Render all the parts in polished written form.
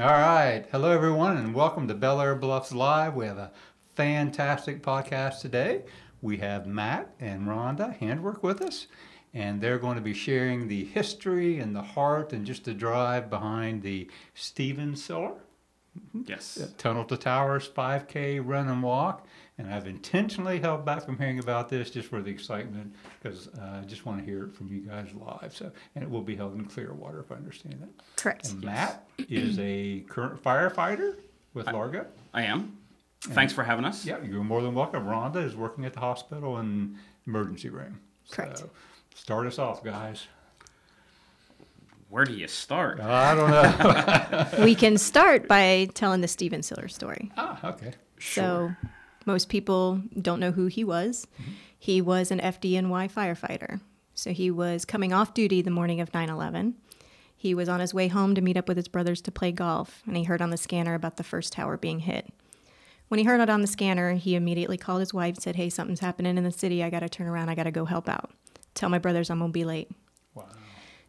All right. Hello, everyone, and welcome to Belleair Bluffs Live. We have a fantastic podcast today. We have Matt and Rhonda Handwork with us, and they're going to be sharing the history and the heart and just the drive behind the Stephen Siller Tunnel Towers 5K run and walk. And I've intentionally held back from hearing about this just for the excitement, because I just want to hear it from you guys live. So, and it will be held in Clearwater, if I understand that. Correct. And Matt is a current firefighter with Largo. I am. Thanks for having us. Yeah, you're more than welcome. Rhonda is working at the hospital in emergency room. Correct. So, start us off, guys. Where do you start? I don't know. We can start by telling the Stephen Siller story. Okay. So most people don't know who he was. Mm-hmm. He was an FDNY firefighter. So he was coming off duty the morning of 9/11. He was on his way home to meet up with his brothers to play golf, and he heard on the scanner about the first tower being hit. When he heard it on the scanner, he immediately called his wife and said, "Hey, something's happening in the city. I got to turn around. I got to go help out. Tell my brothers I'm going to be late." Wow.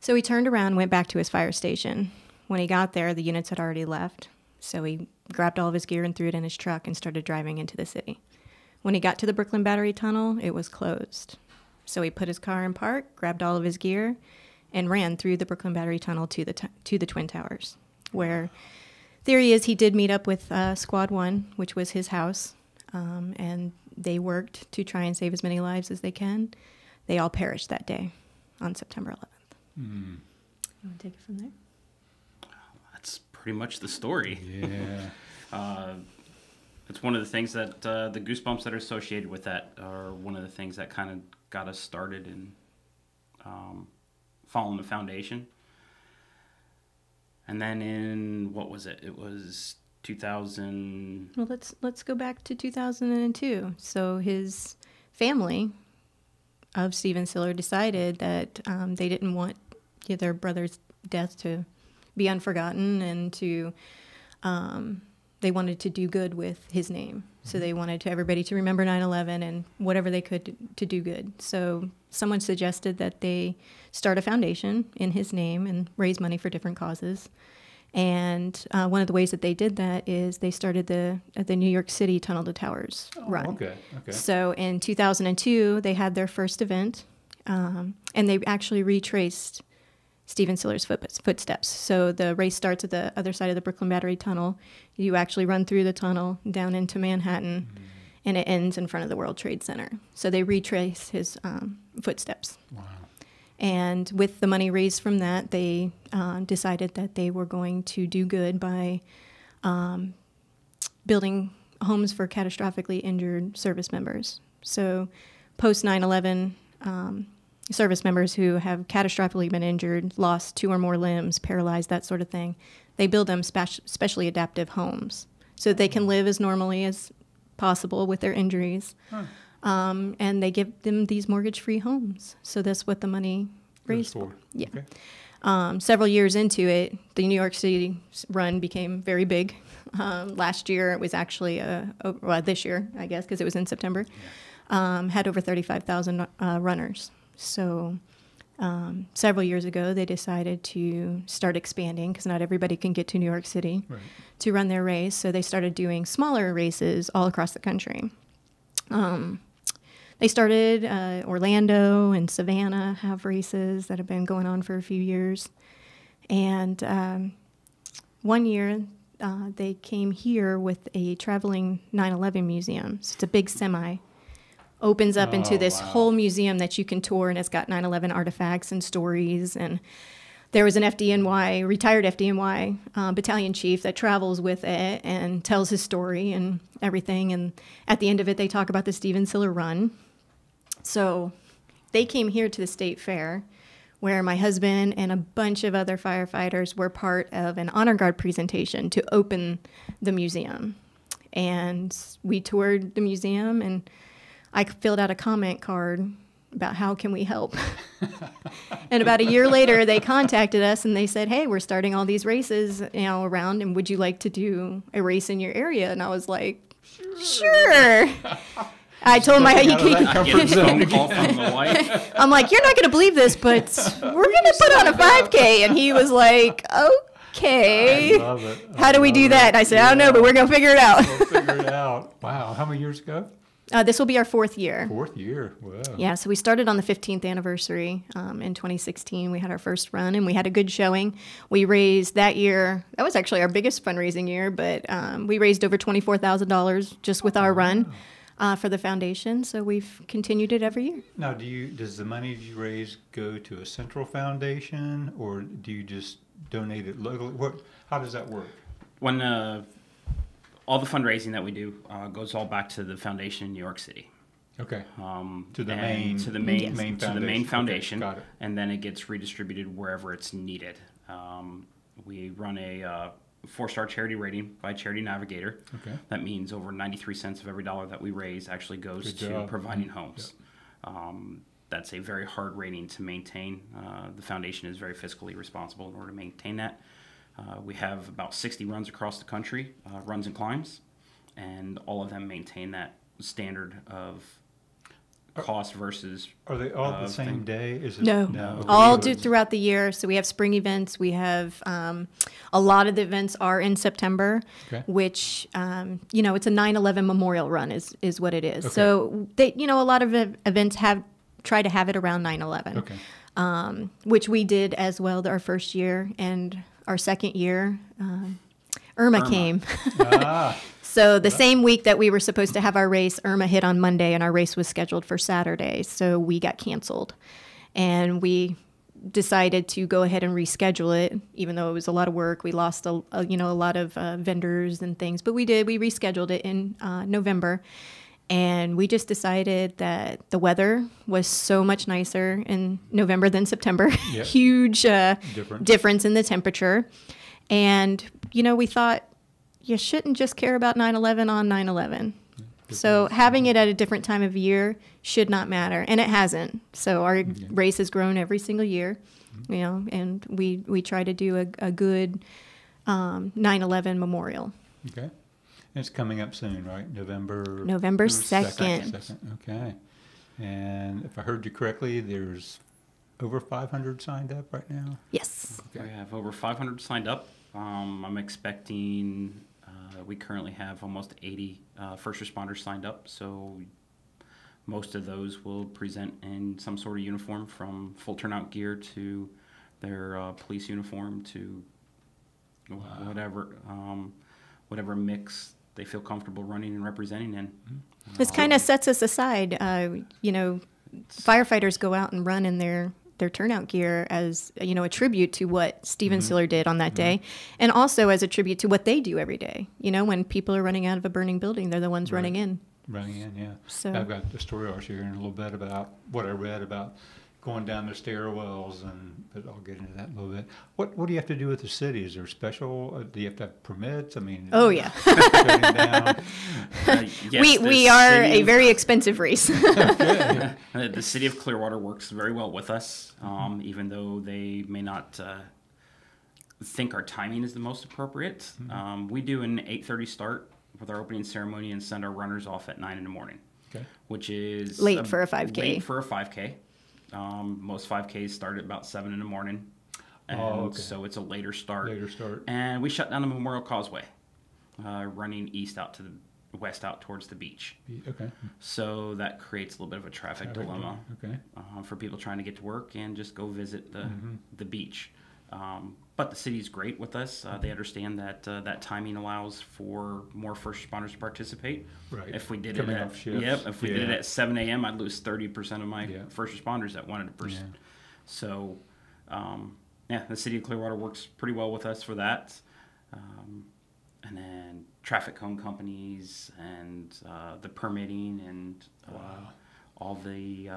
So he turned around and went back to his fire station. When he got there, the units had already left. So he grabbed all of his gear and threw it in his truck and started driving into the city. When he got to the Brooklyn Battery Tunnel, it was closed. So he put his car in park, grabbed all of his gear, and ran through the Brooklyn Battery Tunnel to the Twin Towers, where theory is he did meet up with Squad 1, which was his house, and they worked to try and save as many lives as they can. They all perished that day on September 11th. You want to take it from there? That's pretty much the story. Yeah. It's one of the things that the goosebumps that are associated with that are one of the things that kind of got us started in following the foundation. And then in, what was it? It was 2000. Well, let's go back to 2002. So his family of Stephen Siller decided that they didn't want their brother's death to be unforgotten, and to they wanted to do good with his name. So they wanted everybody to remember 9/11 and whatever they could to do good. So someone suggested that they start a foundation in his name and raise money for different causes. And one of the ways that they did that is they started the New York City Tunnel Towers run. Okay. So in 2002, they had their first event, and they actually retraced Stephen Siller's footsteps. So the race starts at the other side of the Brooklyn Battery Tunnel. You actually run through the tunnel down into Manhattan, and it ends in front of the World Trade Center. So they retrace his footsteps. Wow. And with the money raised from that, they decided that they were going to do good by building homes for catastrophically injured service members. So post 9/11, service members who have catastrophically been injured, lost 2 or more limbs, paralyzed, that sort of thing, they build them specially adaptive homes so they can live as normally as possible with their injuries. And they give them these mortgage-free homes. So that's what the money raised for. Yeah. Okay. Several years into it, the New York City run became very big. Last year, it was actually, this year, I guess, because it was in September, had over 35,000 runners. So several years ago, they decided to start expanding, because not everybody can get to New York City to run their race. So they started doing smaller races all across the country. They started Orlando and Savannah have races that have been going on for a few years. And one year, they came here with a traveling 9/11 museum. So it's a big semi. Opens up into this whole museum that you can tour, and it's got 9/11 artifacts and stories. And there was an retired FDNY battalion chief that travels with it and tells his story and everything. And at the end of it, they talk about the Stephen Siller run. So they came here to the state fair, where my husband and a bunch of other firefighters were part of an honor guard presentation to open the museum. And we toured the museum, and I filled out a comment card about how can we help. And about a year later, they contacted us and they said, "Hey, we're starting all these races around, and would you like to do a race in your area?" And I was like, sure. I told my comfort zone call from the I'm like, "You're not going to believe this, but we're going to put on a 5K." And he was like, okay, I love it. how do we do that? And I said, I don't know, but we're going to figure it out. We'll figure it out. Wow. How many years ago? This will be our 4th year. 4th year. Wow. Yeah, so we started on the 15th anniversary in 2016. We had our first run, and we had a good showing. We raised that year, that was actually our biggest fundraising year, but we raised over $24,000 just with our run for the foundation. So we've continued it every year. Now, does the money you raise go to a central foundation, or do you just donate it locally? How does that work? When all the fundraising that we do goes all back to the foundation in New York City. Okay. To the main foundation, Okay, got it. and then it gets redistributed wherever it's needed. We run a 4-star charity rating by Charity Navigator. Okay. That means over 93 cents of every dollar that we raise actually goes Good to job. providing homes. That's a very hard rating to maintain. The foundation is very fiscally responsible in order to maintain that. We have about 60 runs across the country, runs and climbs, and all of them maintain that standard of cost versus. Are they all the same thing. day? Is it, No, all do do throughout the year. So we have spring events. We have a lot of the events are in September, Okay. which it's a 9/11 memorial run is what it is. Okay. So they, a lot of events try to have it around 9/11, Okay. which we did as well our first year, and our second year, Irma came. Ah, So the same week that we were supposed to have our race, Irma hit on Monday, and our race was scheduled for Saturday. So we got canceled, and we decided to go ahead and reschedule it, even though it was a lot of work. We lost a lot of vendors and things, but we did. We rescheduled it in November, and we just decided that the weather was so much nicer in November than September. Yep. Huge Difference. difference in the temperature, and we thought, you shouldn't just care about 9/11 on 9/11. So having it at a different time of year should not matter, and it hasn't. So our race has grown every single year, and we try to do a good 9/11 memorial. okay. It's coming up soon, right? November 2nd. Okay. And if I heard you correctly, there's over 500 signed up right now? Yes. Okay. We have over 500 signed up. I'm expecting we currently have almost 80 first responders signed up, so most of those will present in some sort of uniform, from full turnout gear to their police uniform to whatever mix they feel comfortable running and representing in. This kind of sets us aside. Firefighters go out and run in their turnout gear as a tribute to what Stephen Siller did on that day, and also as a tribute to what they do every day. When people are running out of a burning building, they're the ones running in. Yeah. So I've got the story I'll share in a little bit about what I read about going down the stairwells, but I'll get into that in a little bit. What do you have to do with the city? Is there special? Do you have to have permits? I mean, oh yeah, shutting down. Yes, we are a very expensive race. The city of Clearwater works very well with us, even though they may not think our timing is the most appropriate. We do an 8:30 start with our opening ceremony and send our runners off at 9 in the morning, Okay. which is Late for a 5K. Late for a 5K. Most 5Ks start at about 7 in the morning, and so it's a later start. And we shut down the Memorial Causeway, running west out towards the beach. Okay. So that creates a little bit of a traffic dilemma. Okay. For people trying to get to work and just go visit the beach. But the city's great with us. They understand that that timing allows for more first responders to participate. Right. If we did Coming it off shifts. if we did it at 7 a.m., I'd lose 30% of my first responders that wanted to pursue. Yeah. So, the city of Clearwater works pretty well with us for that. And then traffic cone companies and the permitting and all the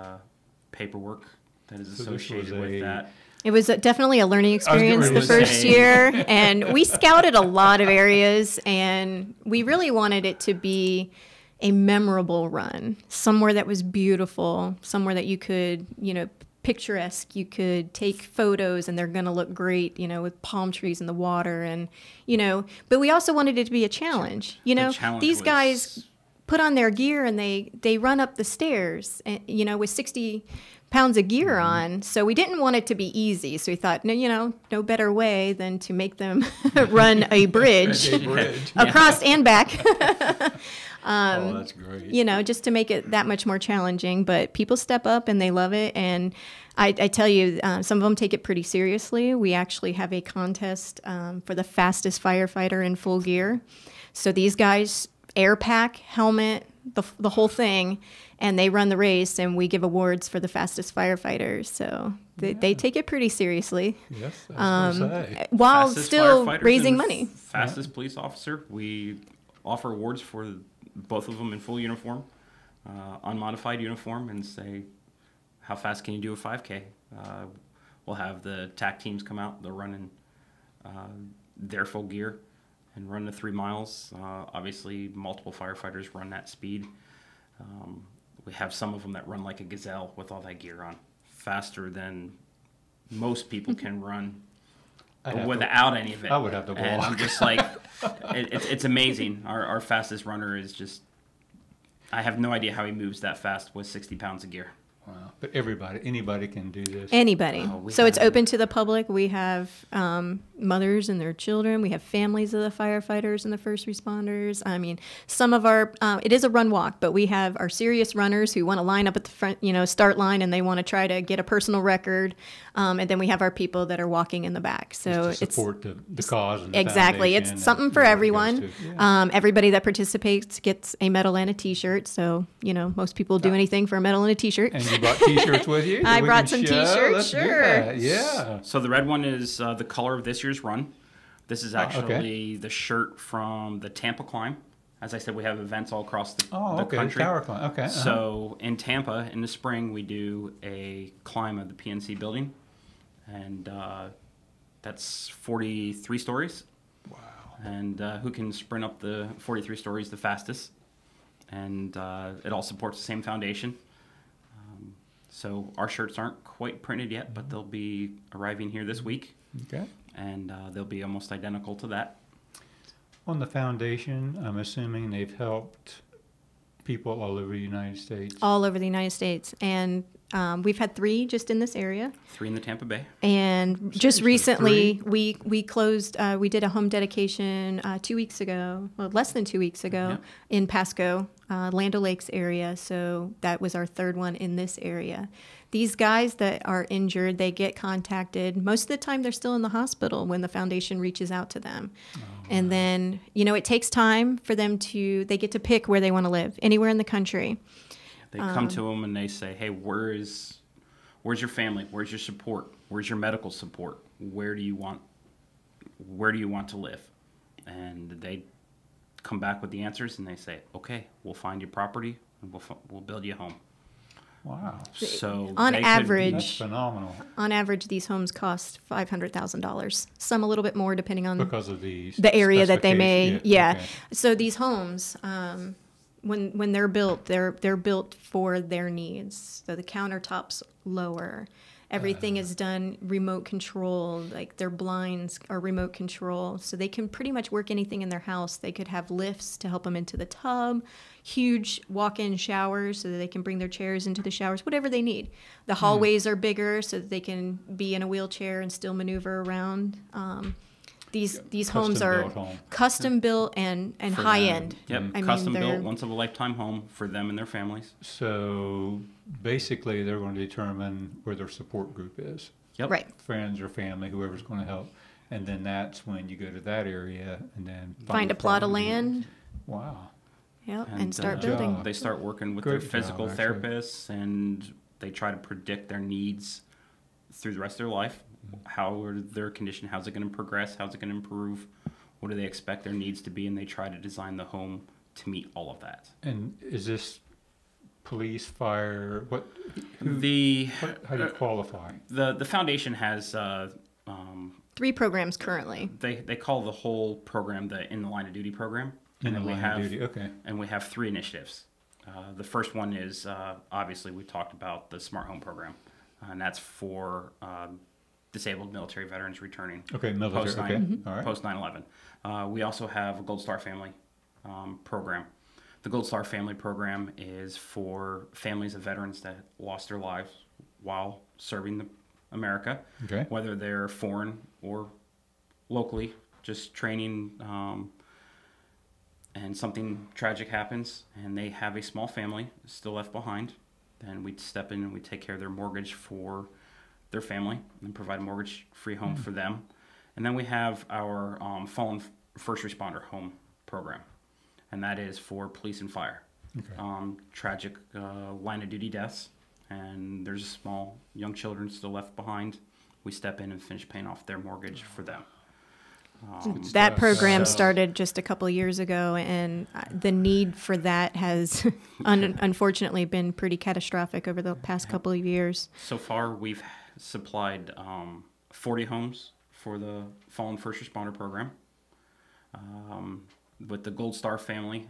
paperwork that is associated with that. It was definitely a learning experience the first year, and we scouted a lot of areas, and we really wanted it to be a memorable run, somewhere that was beautiful, somewhere that you could, picturesque, you could take photos and they're going to look great, with palm trees in the water, and, but we also wanted it to be a challenge. These guys put on their gear and they run up the stairs, with 60 pounds of gear on. So we didn't want it to be easy. So we thought, no better way than to make them run a bridge across and back. Oh, that's great. Just to make it that much more challenging. But people step up and they love it. And I tell you, some of them take it pretty seriously. We actually have a contest for the fastest firefighter in full gear. So these guys, air pack, helmet, the whole thing, and they run the race, and we give awards for the fastest firefighters. So they take it pretty seriously. Yes, that's what I say. While Fastest still firefighters raising and money. Fastest police officer. We offer awards for both of them in full uniform, unmodified uniform, and say, how fast can you do a 5K? We'll have the TAC teams come out. They're running their full gear and run the 3 miles. Obviously, multiple firefighters run that speed. We have some of them that run like a gazelle with all that gear on, faster than most people can run without any of it. I would have to And walk. I'm just like, it's amazing. Our fastest runner is just, I have no idea how he moves that fast with 60 pounds of gear. Wow. But anybody can do this. Anybody. Oh, So it's open to the public. We have mothers and their children. We have families of the firefighters and the first responders. I mean, some of our, it is a run walk, but we have our serious runners who want to line up at the front, start line, and they want to try to get a personal record. And then we have our people that are walking in the back. So Just to support the cause and the exactly. foundation It's something for and what it everyone. goes to. Yeah. Everybody that participates gets a medal and a T-shirt. So, most people do anything for a medal and a T-shirt. And you brought T-shirts with you? I that we brought can some show? T-shirts, Let's do sure. that. Yeah. So the red one is the color of this year's run. This is actually okay. the shirt from the Tampa climb. As I said, we have events all across the Okay. country. Tower climb. Okay. So in Tampa, in the spring, we do a climb of the PNC building, and that's 43 stories. Wow. And who can sprint up the 43 stories the fastest? And it all supports the same foundation. So our shirts aren't quite printed yet, but they'll be arriving here this week, Okay. and they'll be almost identical to that. On the foundation, I'm assuming they've helped people all over the United States. All over the United States. And we've had 3 just in this area. 3 in the Tampa Bay. And just Seriously, recently, we closed, we did a home dedication 2 weeks ago, well, less than 2 weeks ago, Yep. in Pasco, Land O'Lakes area. So that was our 3rd one in this area. These guys that are injured, they get contacted. Most of the time, they're still in the hospital when the foundation reaches out to them. And then, it takes time for them they get to pick where they want to live, anywhere in the country. They come to them and they say, "Hey, where's your family? Where's your support? Where's your medical support? Where do you want to live?" And they come back with the answers, and they say, "Okay, we'll find your property, and we'll build you a home." Wow. So On they could- average- That's phenomenal On average, these homes cost $500,000. Some a little bit more, depending on because of the area that they may. specification. Yeah. Okay. So these homes, when they're built, they're built for their needs. So the countertops lower. Everything is done remote control. Like their blinds are remote control, so they can pretty much work anything in their house. They could have lifts to help them into the tub, huge walk-in showers so that they can bring their chairs into the showers, whatever they need. The hallways are bigger so that they can be in a wheelchair and still maneuver around. These homes are Custom-built home. custom built and for high them. end. Yep, I mean, custom they're- built, once of a lifetime home for them and their families. So basically, they're going to determine where their support group is, Yep. Right. friends or family, whoever's going to help, and then that's when you go to that area and then Find a the plot of property. land. Wow. Yep, and start good building. job. They start working with Great their job, physical actually. therapists, and they try to predict their needs through the rest of their life. How are their condition? How's it going to progress? How's it going to improve? What do they expect their needs to be? And they try to design the home to meet all of that. And is this police, fire? How do you qualify? The foundation has 3 programs currently. they call the whole program the In the Line of Duty program. In And the then we line have of duty, okay. and we have 3 initiatives. The first one is obviously we talked about the Smart Home program, and that's for disabled military veterans returning. Okay, military, Post okay, all right. Post 9/11. We also have a Gold Star Family program. The Gold Star Family program is for families of veterans that lost their lives while serving America, Okay. whether they're foreign or locally, just training, and something tragic happens and they have a small family still left behind, then we'd step in and we'd take care of their mortgage for their family and provide a mortgage-free home for them. And then we have our fallen first responder home program, and that is for police and fire. Okay. Tragic line of duty deaths, and there's small young children still left behind. We step in and finish paying off their mortgage for them. That program So- started just a couple of years ago, and the need for that has unfortunately been pretty catastrophic over the past couple of years. So far, we've supplied 40 homes for the fallen first responder program. With the Gold Star family,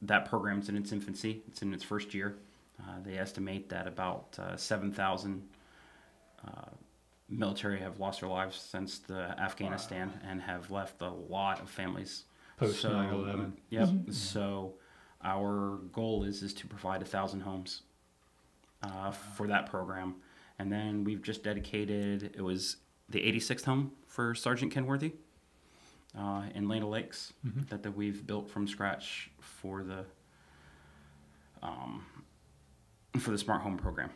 that program's in its infancy. It's in its first year. They estimate that about 7,000 military have lost their lives since the Afghanistan and have left a lot of families. Post 9/11. Yep. So our goal is to provide 1,000 homes for that program. And then we've just dedicated, it was the 86th home for Sergeant Kenworthy in Lena Lakes that we've built from scratch for the Smart Home program.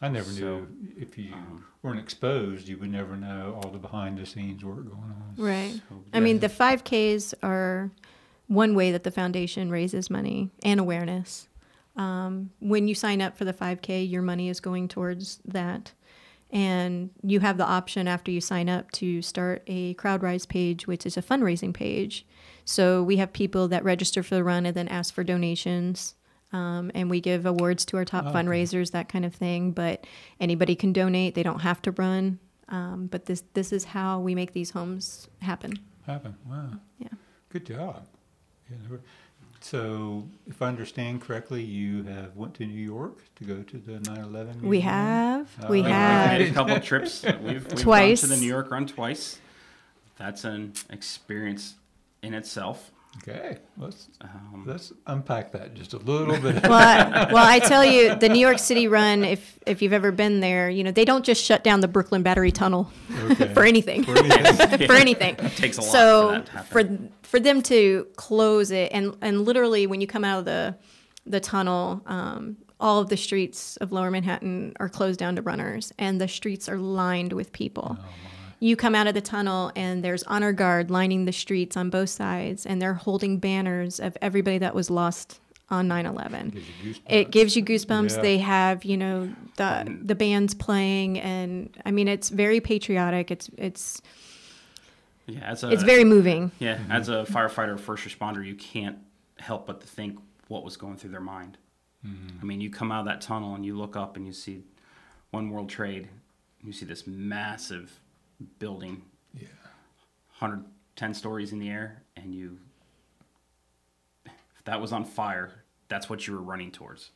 I never So, knew if you weren't exposed, you would never know all the behind the scenes work going on. Right. So, I mean, the 5Ks are one way that the foundation raises money and awareness. When you sign up for the 5K, your money is going towards that. And you have the option after you sign up to start a CrowdRise page, which is a fundraising page. So we have people that register for the run and then ask for donations. And we give awards to our top fundraisers, that kind of thing. But anybody can donate. They don't have to run. But this is how we make these homes happen. Wow. Yeah. Good job. Yeah, so, if I understand correctly, you have went to New York to go to the 9/11 museum? We have. Oh, We yeah. We've have. made a couple of trips. We've Twice. gone to the New York run twice. That's an experience in itself. Okay, let's unpack that just a little bit. Well, I tell you, the New York City run, if you've ever been there, they don't just shut down the Brooklyn Battery Tunnel Okay. for anything. For anything. For anything. It takes a lot So for that to happen. for them to close it, and literally when you come out of the tunnel, all of the streets of Lower Manhattan are closed down to runners, and the streets are lined with people. You come out of the tunnel and there's honor guard lining the streets on both sides, and they're holding banners of everybody that was lost on 9/11. Gives you goosebumps. It gives you goosebumps. Yeah. They have, the bands playing, and I mean, it's very patriotic. It's Yeah, it's very moving. Yeah, as a firefighter or first responder, you can't help but to think what was going through their mind. I mean, you come out of that tunnel and you look up and you see One World Trade. You see this massive building, 110 stories in the air, and if that was on fire, that's what you were running towards.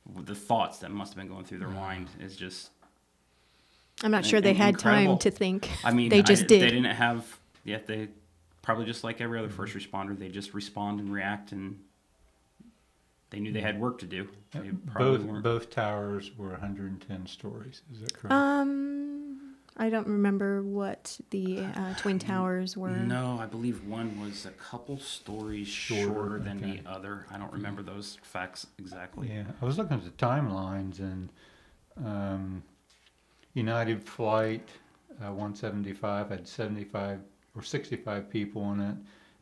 The thoughts that must have been going through their mind is just... I'm not sure they had incredible. time to think. I mean, they just did. They didn't have... Yeah, they probably just like every other first responder, they just respond and react, and they knew they had work to do. They probably weren't. Both towers were 110 stories. Is that correct? I don't remember what the Twin Towers were. No, I believe one was a couple stories shorter than okay. the other. I don't remember those facts exactly. Yeah, I was looking at the timelines, and United Flight 175 had 75 or 65 people on it,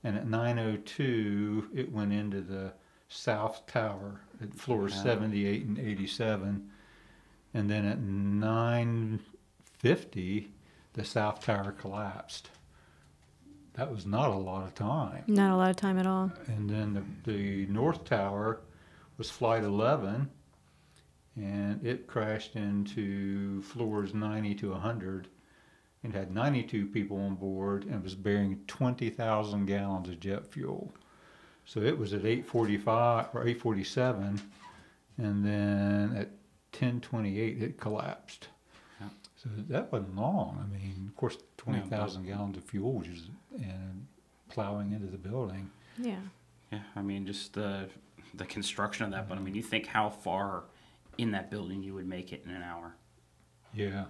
and at 9:02 it went into the South Tower at floors 78 and 87, and then at 9:50 the South Tower collapsed. That was not a lot of time. Not a lot of time at all. And then the North Tower was Flight 11, and it crashed into floors 90 to 100 and had 92 people on board and was bearing 20,000 gallons of jet fuel. So it was at 8:45 or 8:47, and then at 10:28 it collapsed. Yeah. So that wasn't long. I mean, of course, 20,000 gallons of fuel, which is and plowing into the building. Yeah. Yeah, I mean, just the construction of that, but I mean, you think how far in that building you would make it in an hour. Yeah,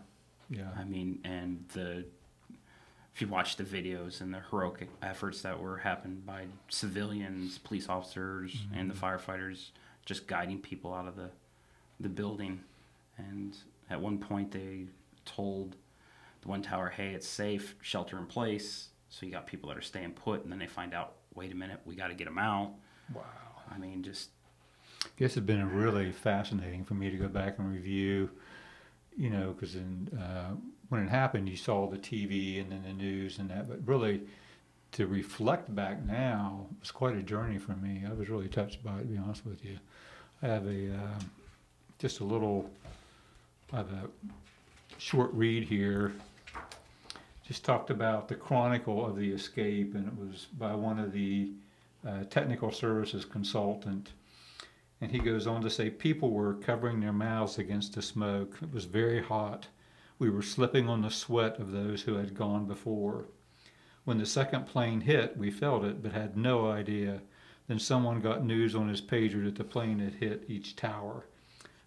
yeah. I mean, and if you watch the videos and the heroic efforts that were happened by civilians, police officers, and the firefighters, just guiding people out of the building. And at one point they told the one tower, hey, it's safe, shelter in place. So you got people that are staying put, and then they find out, wait a minute, we got to get them out. Wow. I mean, just... I guess it's been really fascinating for me to go back and review, you know, because when it happened, you saw the TV and then the news and that, but really to reflect back now was quite a journey for me. I was really touched by it, to be honest with you. I have just a little, I have a short read here. Just talked about the chronicle of the escape, and it was by one of the technical services consultant. And he goes on to say, people were covering their mouths against the smoke. It was very hot. We were slipping on the sweat of those who had gone before. When the second plane hit, we felt it, but had no idea. Then someone got news on his pager that the plane had hit each tower.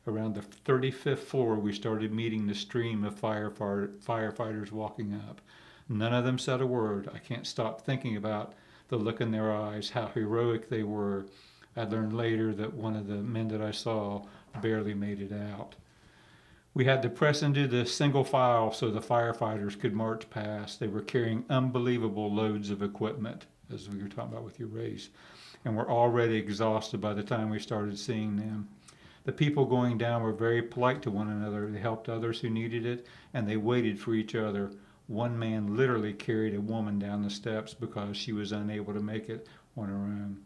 Around the 35th floor, we started meeting the stream of firefighters walking up. None of them said a word. I can't stop thinking about the look in their eyes, how heroic they were. I learned later that one of the men that I saw barely made it out. We had to press into the single file so the firefighters could march past. They were carrying unbelievable loads of equipment, as we were talking about with your race, and were already exhausted by the time we started seeing them. The people going down were very polite to one another. They helped others who needed it, and they waited for each other. One man literally carried a woman down the steps because she was unable to make it on her own.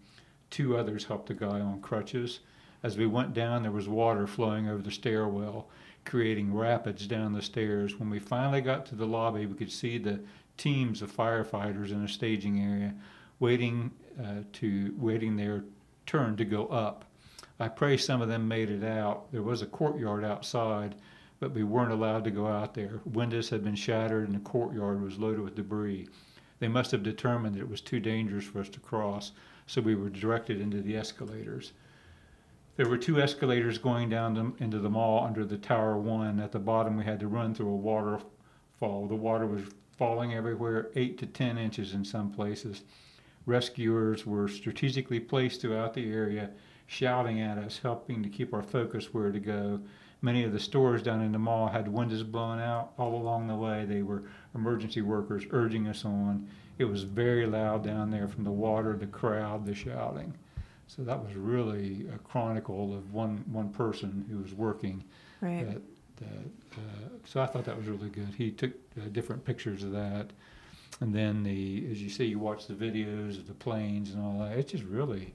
2 others helped a guy on crutches. As we went down, there was water flowing over the stairwell, creating rapids down the stairs. When we finally got to the lobby, we could see the teams of firefighters in a staging area waiting their turn to go up. I pray some of them made it out. There was a courtyard outside, but we weren't allowed to go out there. Windows had been shattered and the courtyard was loaded with debris. They must have determined that it was too dangerous for us to cross, so we were directed into the escalators. There were 2 escalators going down into the mall under the Tower 1. At the bottom, we had to run through a waterfall. The water was falling everywhere, 8 to 10 inches in some places. Rescuers were strategically placed throughout the area, shouting at us, helping to keep our focus where to go. Many of the stores down in the mall had windows blown out all along the way. They were emergency workers urging us on. It was very loud down there from the water, the crowd, the shouting. So that was really a chronicle of one person who was working. Right. So I thought that was really good. He took different pictures of that. And then, as you see, you watch the videos of the planes and all that. It's just really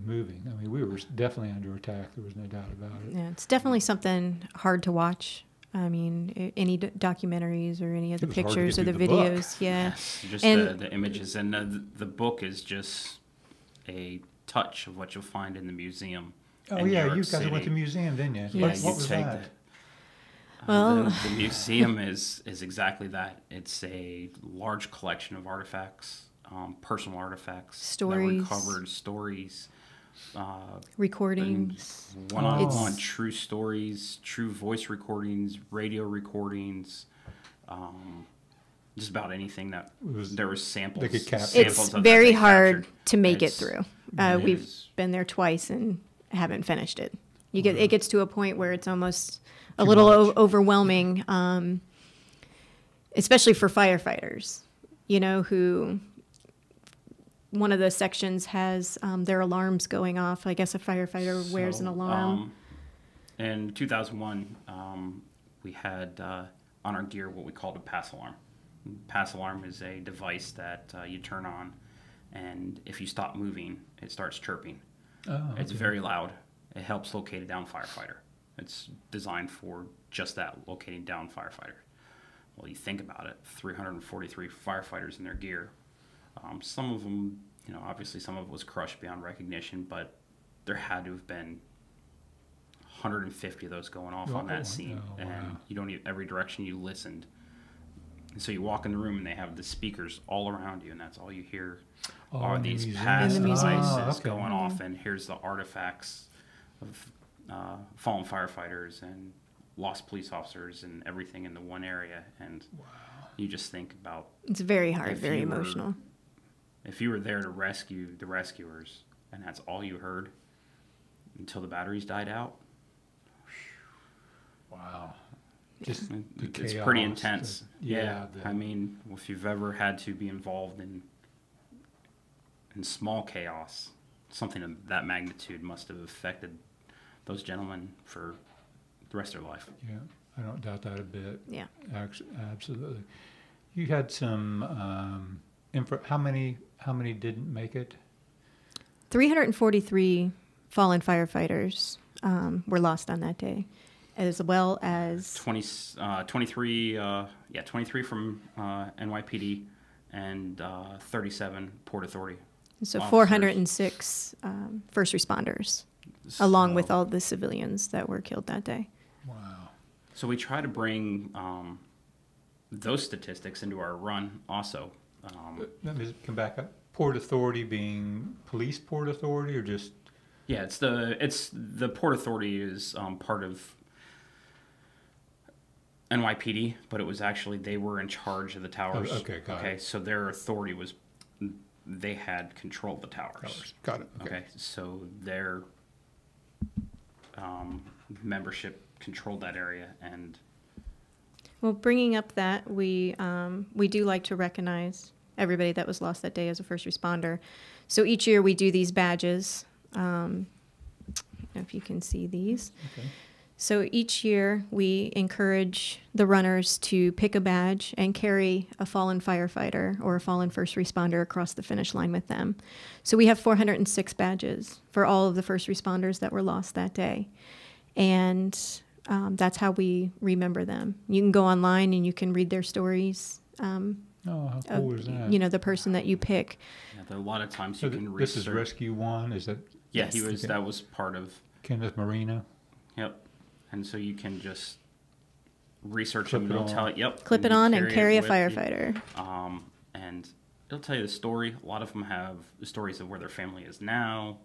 moving. I mean, we were definitely under attack. There was no doubt about it. Yeah, it's definitely something hard to watch. I mean, any documentaries or any of the pictures or the videos. Yeah. Yes, just the images. And the book is just a touch of what you'll find in the museum. Oh, yeah, you guys went to the museum, didn't you? Yes. What was that? Well, the museum is exactly that. It's a large collection of artifacts, personal artifacts, stories, that were recovered, stories, recordings, one-on-one true stories, true voice recordings, radio recordings, just about anything that there was samples. They could capture. It's very hard to make it through. We've been there twice and haven't finished it. It gets to a point where it's almost a little overwhelming, especially for firefighters, who one of the sections has their alarms going off. I guess a firefighter wears an alarm. In 2001, we had on our gear what we called a pass alarm. Pass alarm is a device that you turn on, and if you stop moving, it starts chirping. Oh, okay. It's very loud. It helps locate a down firefighter. It's designed for just that, locating down firefighter. Well, you think about it, 343 firefighters in their gear. Some of them, obviously some of it was crushed beyond recognition, but there had to have been 150 of those going off on that scene. Oh, wow. And you don't even, every direction you listened, And so you walk in the room and they have the speakers all around you, and that's all you hear Oh, are in the these museum. past In the museum. devices okay. going off, and here's the artifacts of fallen firefighters and lost police officers and everything in the one area. And you just think about It's very hard, If very you were- emotional. if you were there to rescue the rescuers and that's all you heard until the batteries died out. Wow. Just the It's chaos, pretty intense. yeah. I mean, if you've ever had to be involved in small chaos, something of that magnitude must have affected those gentlemen for the rest of their life. Yeah, I don't doubt that a bit. Yeah. Absolutely. You had some how many didn't make it? 343 fallen firefighters were lost on that day, as well as 23 from NYPD and 37 Port Authority. so officers. 406 first responders, along with So- all the civilians that were killed that day. Wow. So we try to bring those statistics into our run also. Let me come back up. Port Authority being police Port Authority or just Yeah, it's the Port Authority is part of NYPD, but it was actually they were in charge of the towers. Oh, okay, got it. So their authority was they had control of the towers. Got it. Okay, so their membership controlled that area, and Well, bringing up that, we do like to recognize everybody that was lost that day as a first responder. So each year we do these badges. I don't know if you can see these. Okay. So each year we encourage the runners to pick a badge and carry a fallen firefighter or a fallen first responder across the finish line with them. So we have 406 badges for all of the first responders that were lost that day. And that's how we remember them. You can go online and you can read their stories. Oh, how cool is that? You know, the person that you pick. yeah, there are a lot of times So you can this is research. Rescue One. Is that Yeah, he Yes. was. Okay. That was part of. Kenneth Marino? Yep, and so you can just research Clip them. it It'll on. tell you. Yep. Clip it you on and carry a it with you. firefighter. And it'll tell you the story. A lot of them have the stories of where their family is now,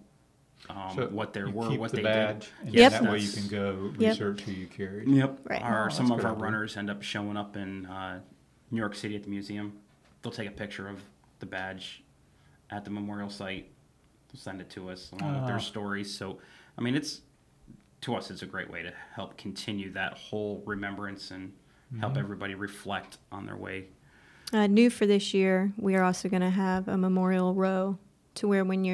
So what they you were, keep what the they badge, did. and Yep. that way you That's- can go Yep. research who you carried. Yep. Right. Our, Oh, some that's of our good. runners end up showing up in New York City at the museum. They'll take a picture of the badge at the memorial site. They'll send it to us along with Ah. their stories. So, I mean, to us, it's a great way to help continue that whole remembrance and help everybody reflect on their way. New for this year, we are also going to have a memorial row to where when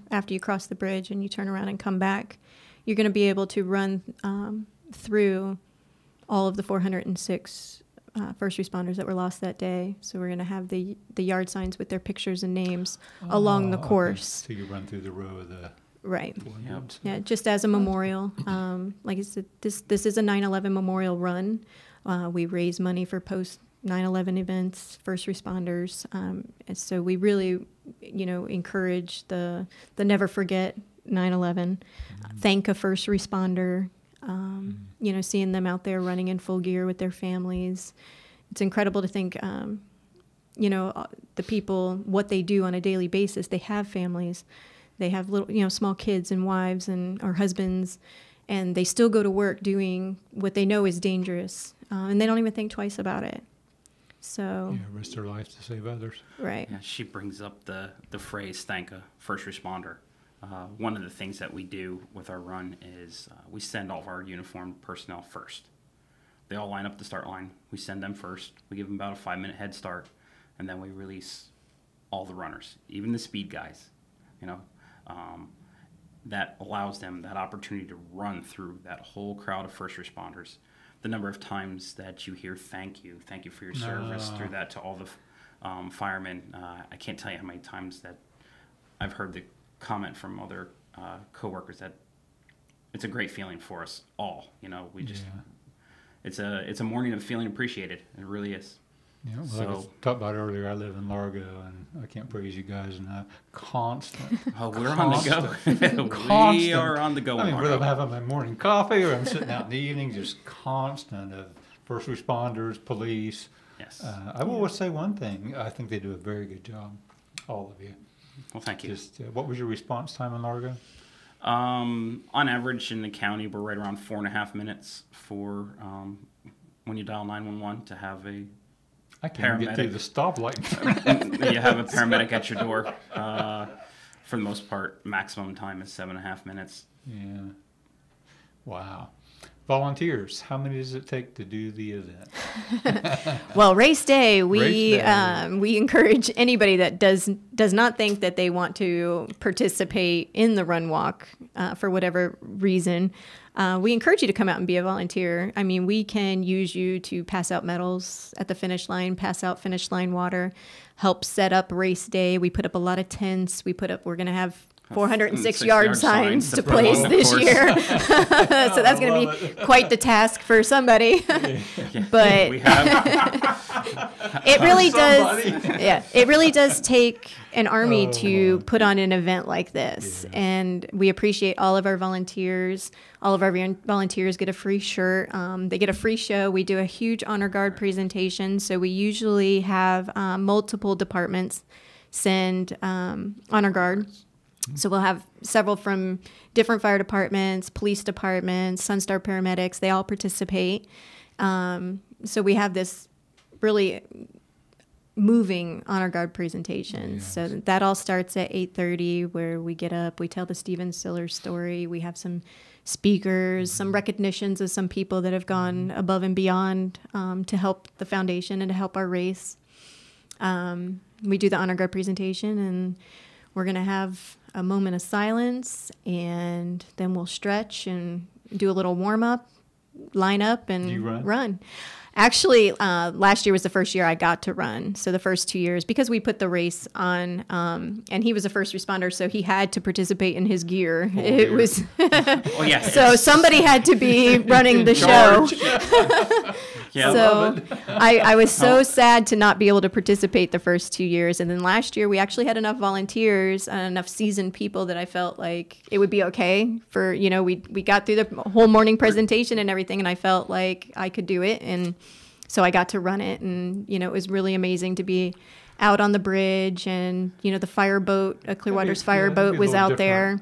after you cross the bridge and you turn around and come back, you're going to be able to run through all of the 406 first responders that were lost that day. So we're going to have the yard signs with their pictures and names along the Oh, okay. course. So you run through the row of the Right. ones. Yeah, just as a memorial. Like I said, this is a 9/11 memorial run. We raise money for post 9/11 events, first responders. And so we really, encourage the never forget 9/11. Thank a first responder. Seeing them out there running in full gear with their families. It's incredible to think, the people, what they do on a daily basis. They have families. They have little, small kids and wives or husbands, and they still go to work doing what they know is dangerous, and they don't even think twice about it. So, Yeah, risk their lives to save others. right. Yeah, she brings up the phrase "thank a first responder." One of the things that we do with our run is we send all of our uniformed personnel first. They all line up the start line. We send them first. We give them about a 5-minute head start, and then we release all the runners, even the speed guys. That allows them that opportunity to run through that whole crowd of first responders. The number of times that you hear thank you for your service through that to all the firemen. I can't tell you how many times that I've heard the comment from other coworkers that it's a great feeling for us all. We just Yeah. it's a morning of feeling appreciated. It really is. Yeah, well, like I So- talked about earlier, I live in Largo, and I can't praise you guys enough. Constant. Oh, we're on the go. We Constant. are on the go. I mean, Margo. whether I'm having my morning coffee or I'm sitting out in the evening, just constant of first responders, police, Yes. I will say one thing. I think they do a very good job, all of you. Well, thank you. Just what was your response time in Largo? On average in the county, we're right around 4.5 minutes for when you dial 911 to have a I can't even get through the stoplight. you have a paramedic at your door. For the most part, maximum time is 7.5 minutes. Yeah. Wow. Volunteers, how many does it take to do the event? Well, race day, we Race day. we encourage anybody that does not think that they want to participate in the run walk for whatever reason. We encourage you to come out and be a volunteer. I mean, we can use you to pass out medals at the finish line, pass out finish line water, help set up race day. We put up a lot of tents. We're going to have 406 yard signs to place this year. So that's going to be quite the task for somebody. But We have it really does. Yeah, it really does take an army to put on an event like this. Yeah. And we appreciate all of our volunteers. All of our volunteers get a free shirt. They get a free show. We do a huge honor guard presentation. So we usually have multiple departments send honor guard. So we'll have several from different fire departments, police departments, Sunstar paramedics. They all participate. So we have this really moving honor guard presentation. Yes. So that all starts at 8:30, where we get up, we tell the Stephen Siller story. We have some speakers, some recognitions of some people that have gone above and beyond to help the foundation and to help our race. We do the honor guard presentation, and we're going to have a moment of silence, and then we'll stretch and do a little warm up, line up, and Do you run? run. Actually, last year was the first year I got to run. So the first 2 years, because we put the race on, and he was a first responder, so he had to participate in his gear. It dear. was oh yeah. so somebody had to be running the show. Yeah. So I was so sad to not be able to participate the first 2 years. And then last year we actually had enough volunteers and enough seasoned people that I felt like it would be okay for, we got through the whole morning presentation and everything, and I felt like I could do it. And so I got to run it, and, it was really amazing to be out on the bridge, and, the fireboat, Clearwater's fireboat was out there.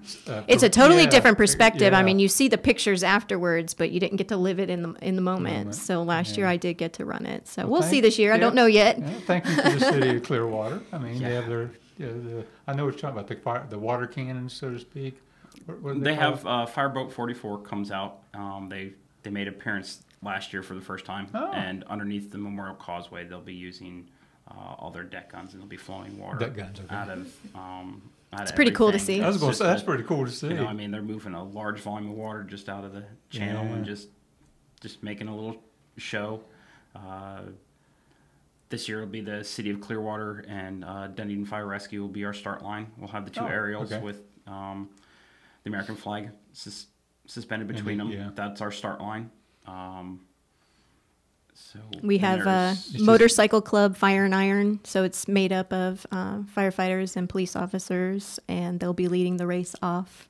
It's a totally different perspective. Yeah. I mean, you see the pictures afterwards, but you didn't get to live it in the moment. So last year I did get to run it. So we'll see this year. I don't know yet. Yeah, thank you to the city of Clearwater. I mean, Yeah. they have their, I know what you're talking about, the water cannons, so to speak. What do They call have Fireboat 44 comes out. They made an appearance last year for the first time, and underneath the Memorial Causeway, they'll be using all their deck guns, and they'll be flowing water Deck guns, okay. out of. It's pretty cool to see. I was It's going to just say, that's a- pretty cool to see. I mean, they're moving a large volume of water just out of the channel and Yeah. just making a little show. This year will be the city of Clearwater, and Dunedin Fire Rescue will be our start line. We'll have the two aerials okay. with the American flag suspended between them. yeah. That's our start line. So We then have there's- Motorcycle Club Fire and Iron, so it's made up of firefighters and police officers, and they'll be leading the race off.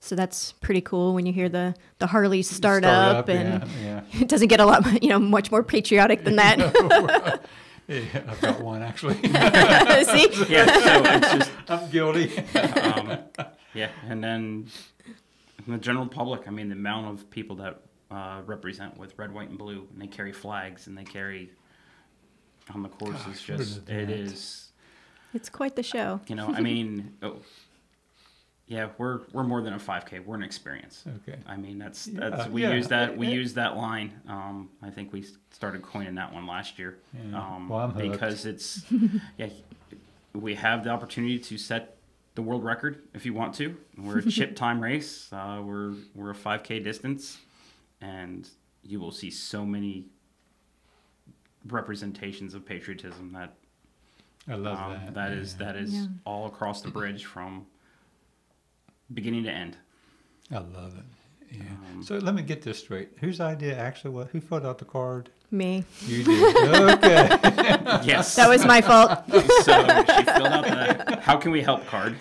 So that's pretty cool when you hear the Harleys start up, and yeah. it doesn't get a lot, much more patriotic than that. Yeah, I've got one actually. See? yeah, so it's just I'm guilty. yeah, and then the general public. I mean, the amount of people that represent with red, white, and blue, and they carry flags, and they carry on the course is what just an it event. is. It's quite the show. I mean, yeah, we're more than a 5K. We're an experience. Okay. I mean, that's Yeah, we yeah. use that line. I think we started coining that one last year. Yeah. Well, I'm hooked. Because it's we have the opportunity to set the world record if you want to. We're a chip time race. We're a 5K distance, and you will see so many representations of patriotism that I love that. that is Yeah. all across the bridge from beginning to end. I love it. Yeah. So let me get this straight. Whose idea actually was? Who filled out the card? Me. You did. Okay. Yes. That was my fault. So she filled out the "How can we help" card,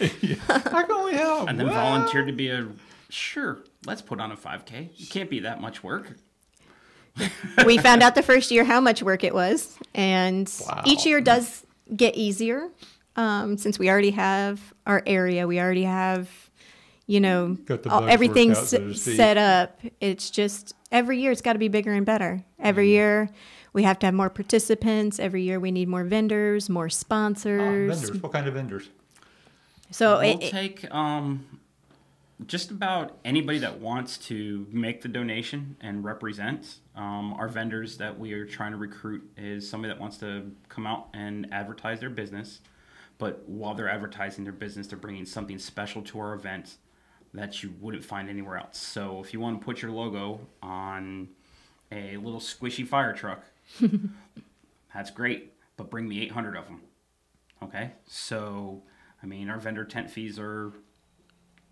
How can we help? and then Well, volunteered to be sure. Let's put on a 5K. It can't be that much work. We found out the first year how much work it was, and Wow. each year does get easier. Since we already have our area, we already have, Got the bugs everything worked out, so to speak. set up. It's just every year it's got to be bigger and better. Every year we have to have more participants. Every year we need more vendors, more sponsors. Vendors. What kind of vendors? So We'll take just about anybody that wants to make the donation and represent. Our vendors that we are trying to recruit is somebody that wants to come out and advertise their business. But while they're advertising their business, they're bringing something special to our event that you wouldn't find anywhere else. So if you want to put your logo on a little squishy fire truck, that's great, but bring me 800 of them. Okay? So, I mean, our vendor tent fees are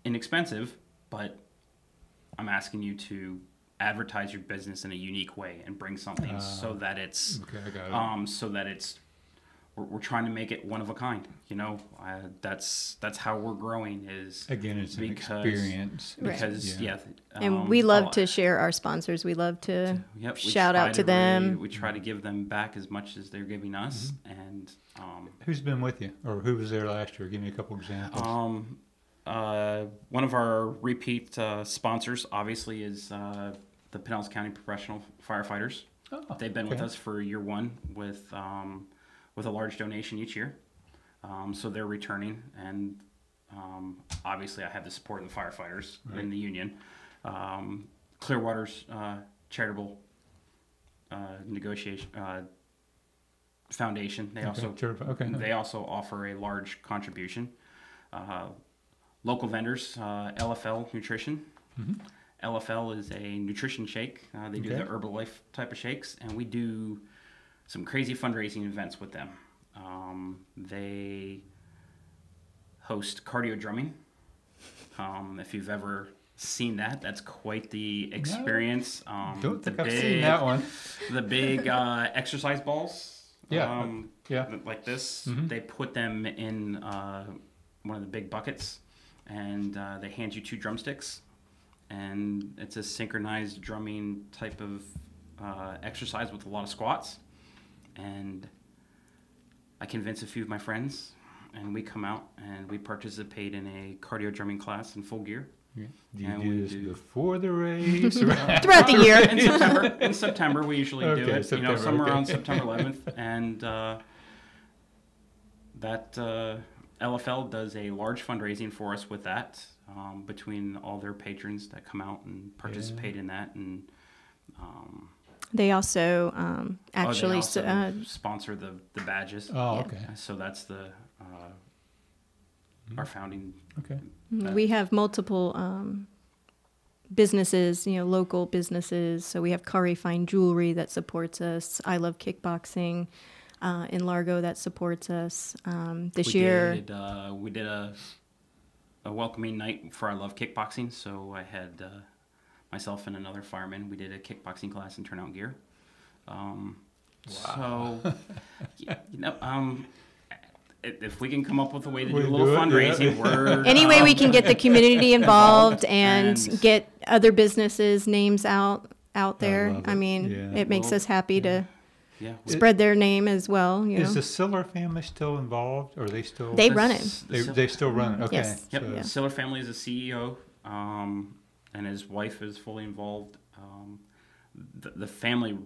inexpensive, but I'm asking you to advertise your business in a unique way and bring something so that it's Okay, I got it. so that it's we're trying to make it one of a kind. That's how we're growing is Again, it's an because- experience. Right. because Yeah. and we love to share our sponsors. We love to Yep, we shout try out to them. really- we try to give them back as much as they're giving us, and Who's been with you, or who was there last year? Give me a couple examples. one of our repeat sponsors obviously is the Pinellas County Professional Firefighters. Oh, They've been with okay. us for year one with a large donation each year. So they're returning, and obviously I have the support of the firefighters in the union. Clearwater's charitable negotiation foundation. They Okay. also offer a large contribution. Local vendors, LFL Nutrition. LFL is a nutrition shake. They do the Herbalife type of shakes, and we do some crazy fundraising events with them. They host cardio drumming. If you've ever seen that, that's quite the experience. Don't the think I've seen that one. The big exercise balls. Yeah. Like this. They put them in one of the big buckets, and they hand you 2 drumsticks, and it's a synchronized drumming type of exercise with a lot of squats. And I convince a few of my friends, and we come out and we participate in a cardio drumming class in full gear. Yeah. Do you And do we this do- before the race? Throughout the year. In September we usually do Okay, it. September, Somewhere okay. around September 11th, and that LFL does a large fundraising for us with that. Between all their patrons that come out and participate in that, and They also actually they also sponsor the badges. Oh, Yeah. okay. So that's the our founding. Okay. we have multiple businesses, local businesses. So we have Kari Fine Jewelry that supports us. I Love Kickboxing in Largo that supports us. This year, We did a welcoming night for I Love Kickboxing. So I had myself and another fireman. We did a kickboxing class in turnout gear. So, if we can come up with a way to do We a little do it, fundraising, we're any way we can get the community involved and and- get other businesses' names out there. love I it. mean, Yeah. it makes Well, us happy to yeah. spread their name as well. Is the Siller family still involved, or are they still? They run it. They still run it. Okay. Yes. Yep. So- The Siller family is a CEO, and his wife is fully involved. The family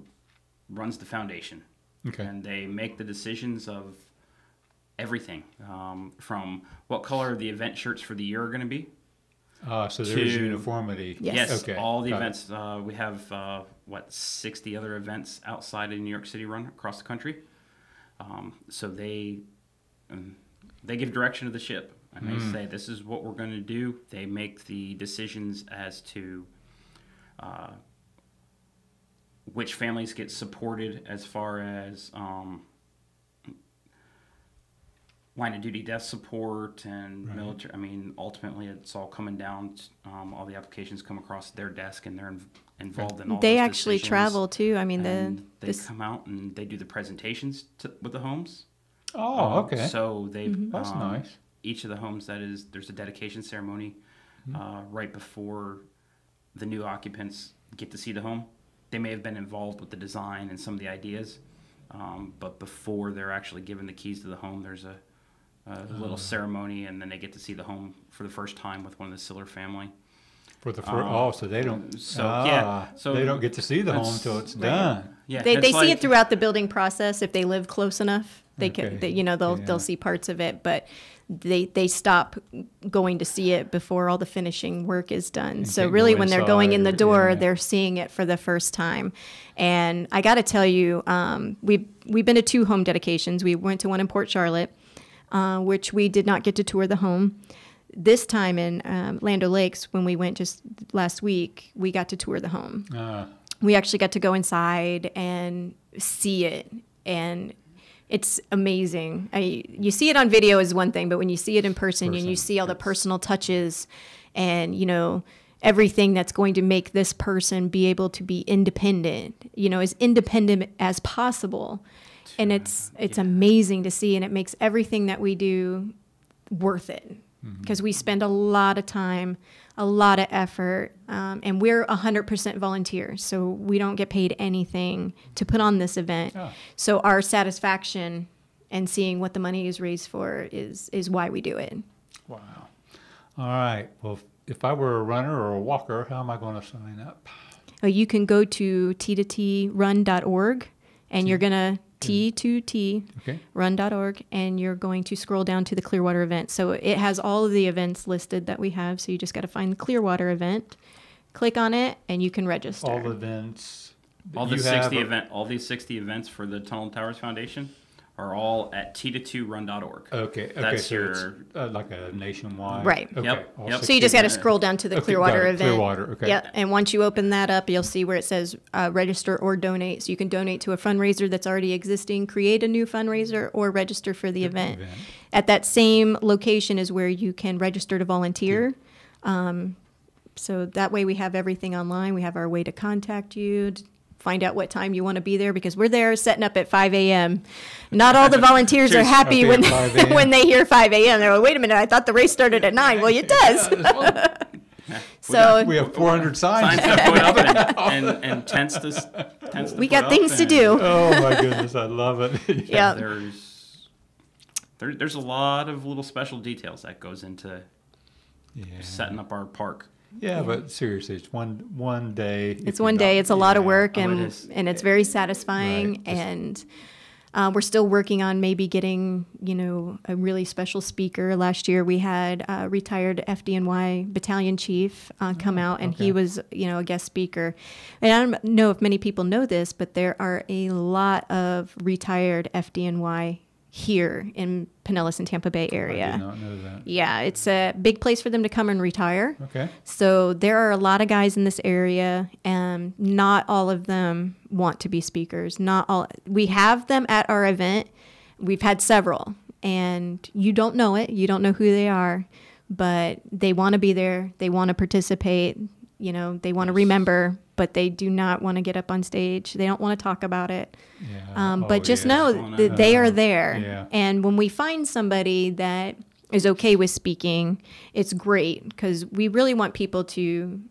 runs the foundation, Okay. and they make the decisions of everything, from what color the event shirts for the year are going to be. So there is to- uniformity. Yes. Okay. All the got it. events. We have 60 other events outside of New York City run across the country. So they give direction to the ship, and they say this is what we're going to do. They make the decisions as to which families get supported as far as line of duty death support and military. I mean, ultimately, it's all coming down. All the applications come across their desk, and they're involved in all. They those actually decisions. travel too. I mean, And they this, come out and they do the presentations with the homes. Oh, okay. So they That's nice. Each of the homes there's a dedication ceremony Mm-hmm. right before the new occupants get to see the home. they may have been involved with the design and some of the ideas, but before they're actually given the keys to the home, there's a little ceremony, and then they get to see the home for the first time with one of the Siller family. For the first, so they don't. So they don't get to see the home until it's done. Yeah, They it's see it throughout the building process if they live close enough. They Okay. can, they'll see parts of it, but they stop going to see it before all the finishing work is done. And So can't really, go when they're going in the inside, door, yeah. they're seeing it for the first time. And I got to tell you, we've been to 2 home dedications. We went to one in Port Charlotte, which we did not get to tour the home. This time in Land O'Lakes, when we went just last week, we got to tour the home. We actually got to go inside and see it, and it's amazing. You see it on video is one thing, but when you see it in person and you see all the personal touches and, everything that's going to make this person be able to be independent, as independent as possible. And it's amazing to see, and it makes everything that we do worth it. Because we spend a lot of time, a lot of effort, and we're 100% volunteers, so we don't get paid anything to put on this event. So our satisfaction and seeing what the money is raised for is why we do it. Wow. All right. Well, if I were a runner or a walker, how am I going to sign up? You can go to t2trun.org, and you're going to T2T Okay. run.org, and you're going to scroll down to the Clearwater event. So it has all of the events listed that we have. So you just got to find the Clearwater event, click on it, and you can register. All the events. All the 60 all these 60 events for the Tunnel Towers Foundation are all at t2run.org. Okay. That's so your it's like a nationwide. Right. Okay. Yep. all Yep. So you just got to 60 scroll down to the Okay, Clearwater got it. event. Clearwater, okay. Yeah, and once you open that up, you'll see where it says register or donate. So you can donate to a fundraiser that's already existing, create a new fundraiser, or register for the event. At that same location is where you can register to volunteer. So that way we have everything online. We have our way to contact you, to find out what time you want to be there, because we're there setting up at 5 a.m. Not all the volunteers are happy Okay, when, at 5 a.m. when they hear 5 a.m. They're like, wait a minute, I thought the race started at 9. Well, it does. So We have 400 signs. Signs to put up and tents to we put got up things to and do. Oh my goodness, I love it. Yeah. There's a lot of little special details that goes into setting up our park. Yeah, but seriously, it's one day. It's one day. It's a lot of work, it and is. it's very satisfying. Right. And we're still working on maybe getting, a really special speaker. Last year we had a retired FDNY battalion chief come out, and he was, a guest speaker. And I don't know if many people know this, but there are a lot of retired FDNY here in Pinellas and Tampa Bay area. I did not know that. Yeah, it's a big place for them to come and retire. Okay. So there are a lot of guys in this area, and not all of them want to be speakers. Not all. We have them at our event. We've had several, and you don't know it. You don't know who they are, but they want to be there. They want to participate. They want to remember, but they do not want to get up on stage. They don't want to talk about it. Yeah. But just know that they are there. Yeah. And when we find somebody that is okay with speaking, it's great, because we really want people to,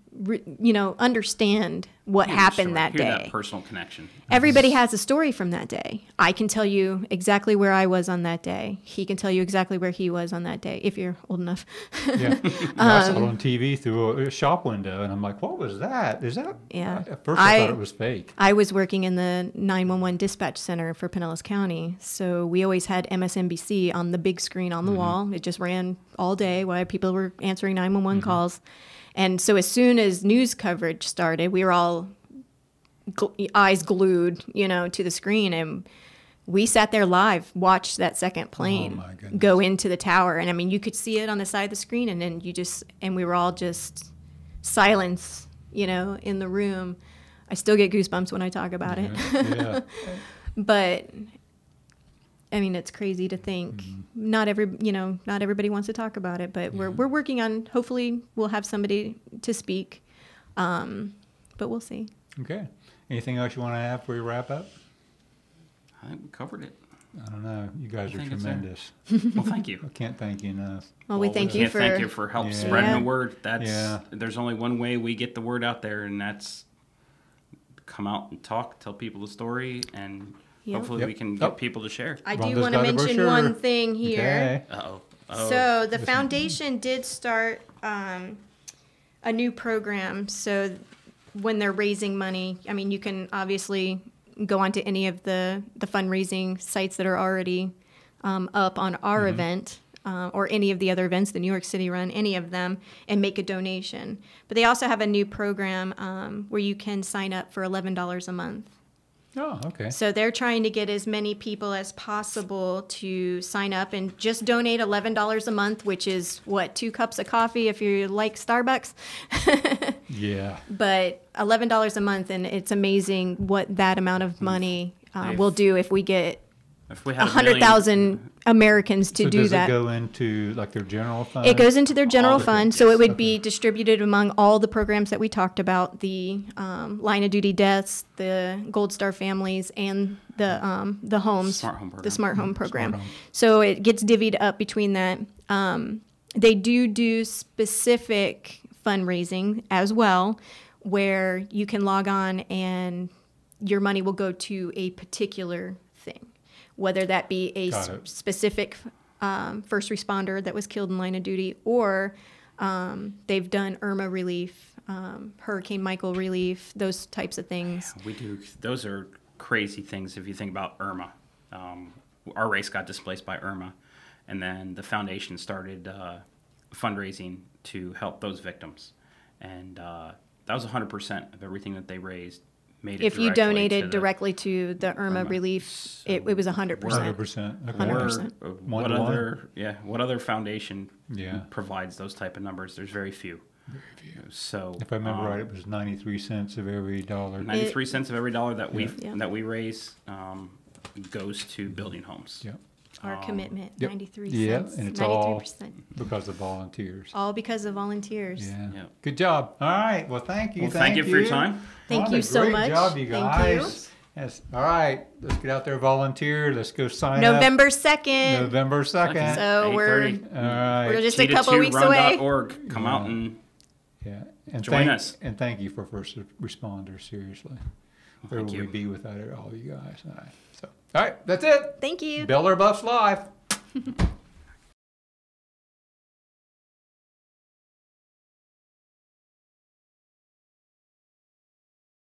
understand what happened that Hear day. that personal connection. Everybody has a story from that day. I can tell you exactly where I was on that day. He can tell you exactly where he was on that day, if you're old enough. Yeah. I saw it on TV through a shop window, and I'm like, what was that? Is that? Yeah. At first I thought it was fake. I was working in the 911 dispatch center for Pinellas County, so we always had MSNBC on the big screen on the wall. It just ran all day while people were answering 911 calls. And so as soon as news coverage started, we were all eyes glued, to the screen, and we sat there live, watched that second plane go into the tower. And I mean, you could see it on the side of the screen, and then we were all just silence, in the room. I still get goosebumps when I talk about it. Yeah. But I mean, it's crazy to think not everybody wants to talk about it, but we're working on, hopefully we'll have somebody to speak. But we'll see. Okay. Anything else you want to add before we wrap up? I think we covered it. I don't know. You guys are think it's there. tremendous. Well, thank you. I can't thank you enough. Well, we thank you for help Yeah. spreading Yeah. the word. There's only one way we get the word out there, and that's come out and talk, tell people the story, and Yep. hopefully Yep. we can get people to share. I do Rhonda's want to got a mention brochure. one thing here. Okay. Uh-oh. Oh, So the foundation did start a new program. So when they're raising money, I mean, you can obviously go onto any of the fundraising sites that are already up on our event or any of the other events, the New York City run, any of them, and make a donation. But they also have a new program where you can sign up for $11 a month. Oh, okay. So they're trying to get as many people as possible to sign up and just donate $11 a month, which is what, 2 cups of coffee if you like Starbucks. Yeah. But $11 a month, and it's amazing what that amount of money will do if we get if we had 100,000 Americans to So do does that. it go into like their general fund? It goes into their general All the fund, things, so it yes. would be distributed among all the programs that we talked about, the line of duty deaths, the Gold Star families, and the homes, Smart home program. the smart home program. Smart home. So it gets divvied up between that. They do specific fundraising as well, where you can log on and your money will go to a particular thing, whether that be a Got it. specific first responder that was killed in line of duty, or they've done Irma relief, Hurricane Michael relief, those types of things. We do. Those are crazy things if you think about Irma. Our race got displaced by Irma, and then the foundation started fundraising to help those victims. And that was 100% of everything that they raised. Made it If you directly donated to the- directly to the Irma Irma. relief, So it was 100%. 100%. Okay. 100%. One What to one? other? Yeah. What other foundation Yeah. provides those type of numbers? There's very few. So If I remember right, it was 93 cents of every dollar. 93 cents of every dollar that we Yeah. that we raise goes to building homes. Yeah. Our commitment, Yep. 93 Yeah, cents, and it's 93%. because of volunteers. All because of volunteers. Yeah. Yep. Good job. All right. Well, thank you. Well, thank you for your time. Thank Rhonda, you so great much. job, you Thank guys. Yes. All right. Let's get out there, volunteer. Let's go sign November up. 2nd. November 2nd. So we're 8:30. All right. we're just a couple weeks away. Cheetah2run.org. Come out and Yeah. And Join us. And thank you for first responders, seriously. Where thank would you. we be without all you guys? All right. So, all right. That's it. Thank you. Belleair Bluffs Live.